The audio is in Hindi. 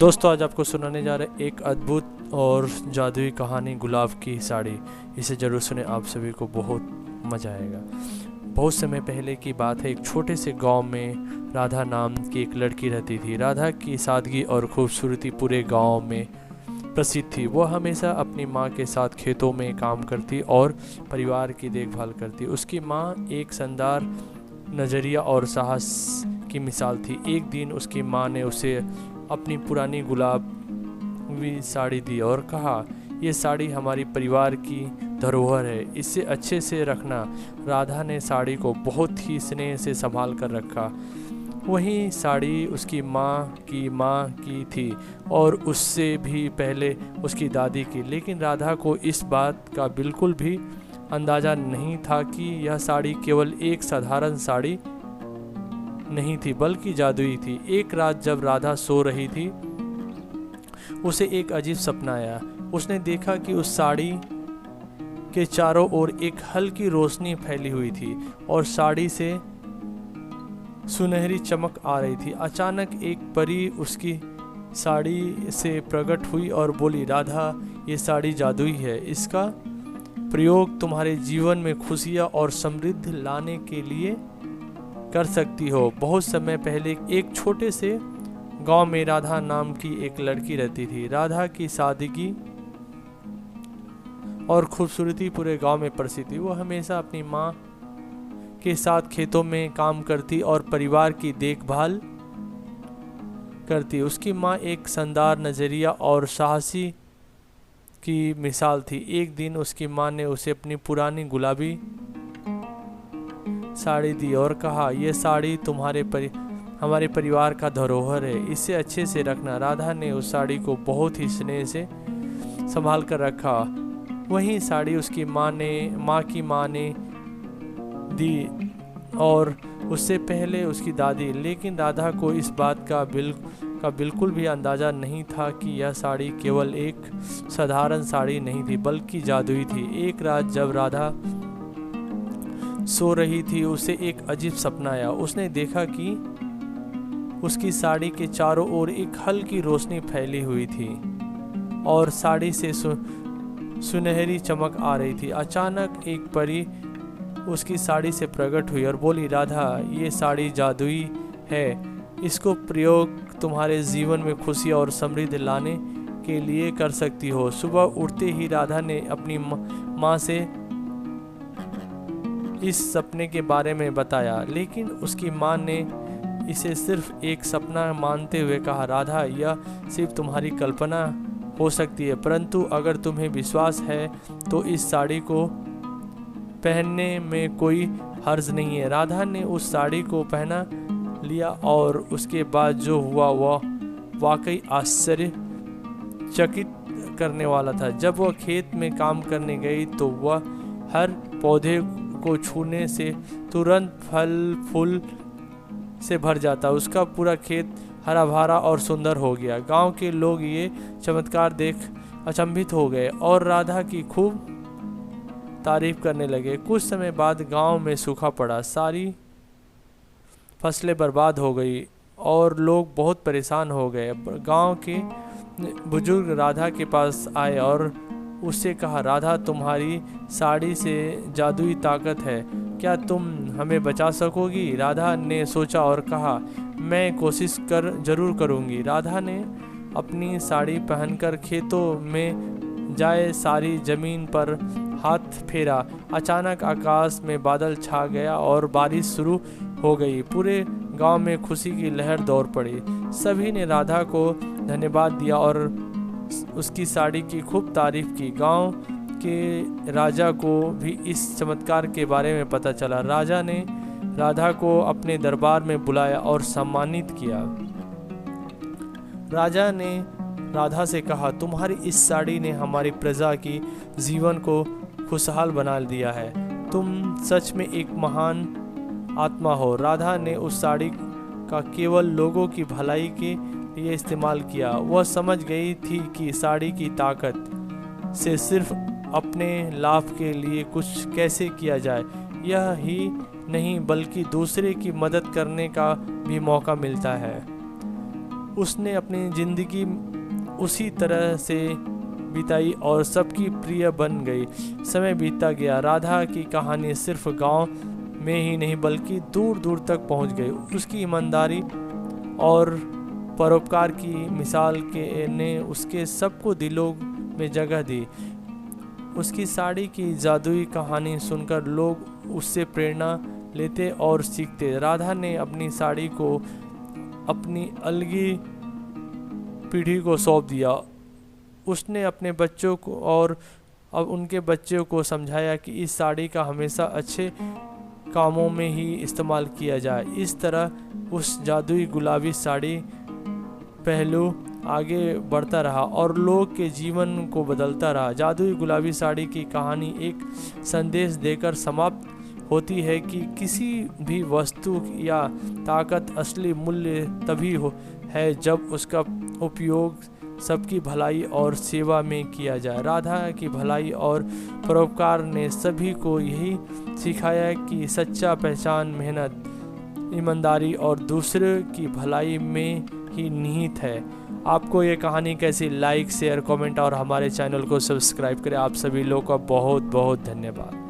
दोस्तों आज आपको सुनाने जा रहे एक अद्भुत और जादुई कहानी गुलाब की साड़ी। इसे ज़रूर सुने, आप सभी को बहुत मज़ा आएगा। बहुत समय पहले की बात है। एक छोटे से गांव में राधा नाम की एक लड़की रहती थी। राधा की सादगी और खूबसूरती पूरे गांव में प्रसिद्ध थी। वह हमेशा अपनी माँ के साथ खेतों में काम करती और परिवार की देखभाल करती। उसकी माँ एक शानदार नज़रिया और साहस की मिसाल थी। एक दिन उसकी माँ ने उसे अपनी पुरानी गुलाबी साड़ी दी और कहा, ये साड़ी हमारी परिवार की धरोहर है, इसे अच्छे से रखना। राधा ने साड़ी को बहुत ही स्नेह से संभाल कर रखा। वही साड़ी उसकी माँ की थी और उससे भी पहले उसकी दादी की। लेकिन राधा को इस बात का बिल्कुल भी अंदाज़ा नहीं था कि यह साड़ी केवल एक साधारण साड़ी नहीं थी बल्कि जादुई थी। एक रात जब राधा सो रही थी, उसे एक अजीब सपना आया। उसने देखा कि उस साड़ी के चारों ओर एक हल्की रोशनी फैली हुई थी और साड़ी से सुनहरी चमक आ रही थी। अचानक एक परी उसकी साड़ी से प्रकट हुई और बोली, राधा, ये साड़ी जादुई है, इसका प्रयोग तुम्हारे जीवन में खुशियाँ और समृद्धि लाने के लिए कर सकती हो। बहुत समय पहले एक छोटे से गांव में राधा नाम की एक लड़की रहती थी। राधा की सादगी और खूबसूरती पूरे गांव में प्रसिद्ध थी। वो हमेशा अपनी माँ के साथ खेतों में काम करती और परिवार की देखभाल करती। उसकी माँ एक शानदार नज़रिया और साहसी की मिसाल थी। एक दिन उसकी माँ ने उसे अपनी पुरानी गुलाबी साड़ी दी और कहा, यह साड़ी हमारे परिवार का धरोहर है, इसे अच्छे से रखना। राधा ने उस साड़ी को बहुत ही स्नेह से संभाल कर रखा। वही साड़ी उसकी माँ की माँ ने दी और उससे पहले उसकी दादी। लेकिन राधा को इस बात का बिल्कुल भी अंदाज़ा नहीं था कि यह साड़ी केवल एक साधारण साड़ी नहीं थी बल्कि जादुई थी। एक रात जब राधा सो रही थी, उसे एक अजीब सपना आया। उसने देखा कि उसकी साड़ी के चारों ओर एक हल्की रोशनी फैली हुई थी और साड़ी से सुनहरी चमक आ रही थी। अचानक एक परी उसकी साड़ी से प्रकट हुई और बोली, राधा, ये साड़ी जादुई है, इसको प्रयोग तुम्हारे जीवन में खुशी और समृद्धि लाने के लिए कर सकती हो। सुबह उठते ही राधा ने अपनी माँ से इस सपने के बारे में बताया, लेकिन उसकी माँ ने इसे सिर्फ एक सपना मानते हुए कहा, राधा, यह सिर्फ तुम्हारी कल्पना हो सकती है, परंतु अगर तुम्हें विश्वास है तो इस साड़ी को पहनने में कोई हर्ज नहीं है। राधा ने उस साड़ी को पहना लिया और उसके बाद जो हुआ वह वाकई आश्चर्यचकित करने वाला था। जब वह खेत में काम करने गई तो वह हर पौधे को छूने से तुरंत फल फूल से भर जाता। उसका पूरा खेत हरा भरा और सुंदर हो गया। गांव के लोग ये चमत्कार देख अचंभित हो गए और राधा की खूब तारीफ करने लगे। कुछ समय बाद गांव में सूखा पड़ा, सारी फसलें बर्बाद हो गई और लोग बहुत परेशान हो गए। गांव के बुजुर्ग राधा के पास आए और उससे कहा, राधा, तुम्हारी साड़ी से जादुई ताकत है, क्या तुम हमें बचा सकोगी? राधा ने सोचा और कहा, मैं कोशिश जरूर करूंगी। राधा ने अपनी साड़ी पहनकर खेतों में जाए सारी जमीन पर हाथ फेरा। अचानक आकाश में बादल छा गया और बारिश शुरू हो गई। पूरे गांव में खुशी की लहर दौड़ पड़ी। सभी ने राधा को धन्यवाद दिया और उसकी साड़ी की खूब तारीफ की। गांव के राजा को भी इस चमत्कार के बारे में पता चला। राजा ने राधा को अपने दरबार में बुलाया और सम्मानित किया। राजा ने राधा से कहा, तुम्हारी इस साड़ी ने हमारी प्रजा की जीवन को खुशहाल बना दिया है, तुम सच में एक महान आत्मा हो। राधा ने उस साड़ी का केवल लोगों की भलाई के लिए इस्तेमाल किया। वह समझ गई थी कि साड़ी की ताकत से सिर्फ अपने लाभ के लिए कुछ कैसे किया जाए, यह ही नहीं बल्कि दूसरे की मदद करने का भी मौका मिलता है। उसने अपनी ज़िंदगी उसी तरह से बिताई और सबकी प्रिय बन गई। समय बीतता गया, राधा की कहानी सिर्फ गांव में ही नहीं बल्कि दूर दूर तक पहुंच गई। उसकी ईमानदारी और परोपकार की मिसाल के ने उसके सबको दिलों में जगह दी। उसकी साड़ी की जादुई कहानी सुनकर लोग उससे प्रेरणा लेते और सीखते। राधा ने अपनी साड़ी को अपनी अलगी पीढ़ी को सौंप दिया। उसने अपने बच्चों को और अब उनके बच्चों को समझाया कि इस साड़ी का हमेशा अच्छे कामों में ही इस्तेमाल किया जाए। इस तरह उस जादुई गुलाबी साड़ी पहलू आगे बढ़ता रहा और लोग के जीवन को बदलता रहा। जादुई गुलाबी साड़ी की कहानी एक संदेश देकर समाप्त होती है कि किसी भी वस्तु या ताकत असली मूल्य तभी है जब उसका उपयोग सबकी भलाई और सेवा में किया जाए। राधा की भलाई और परोपकार ने सभी को यही सिखाया कि सच्चा पहचान मेहनत, ईमानदारी और दूसरे की भलाई में ही निहित है। आपको ये कहानी कैसी? लाइक, शेयर, कमेंट और हमारे चैनल को सब्सक्राइब करें। आप सभी लोगों का बहुत बहुत धन्यवाद।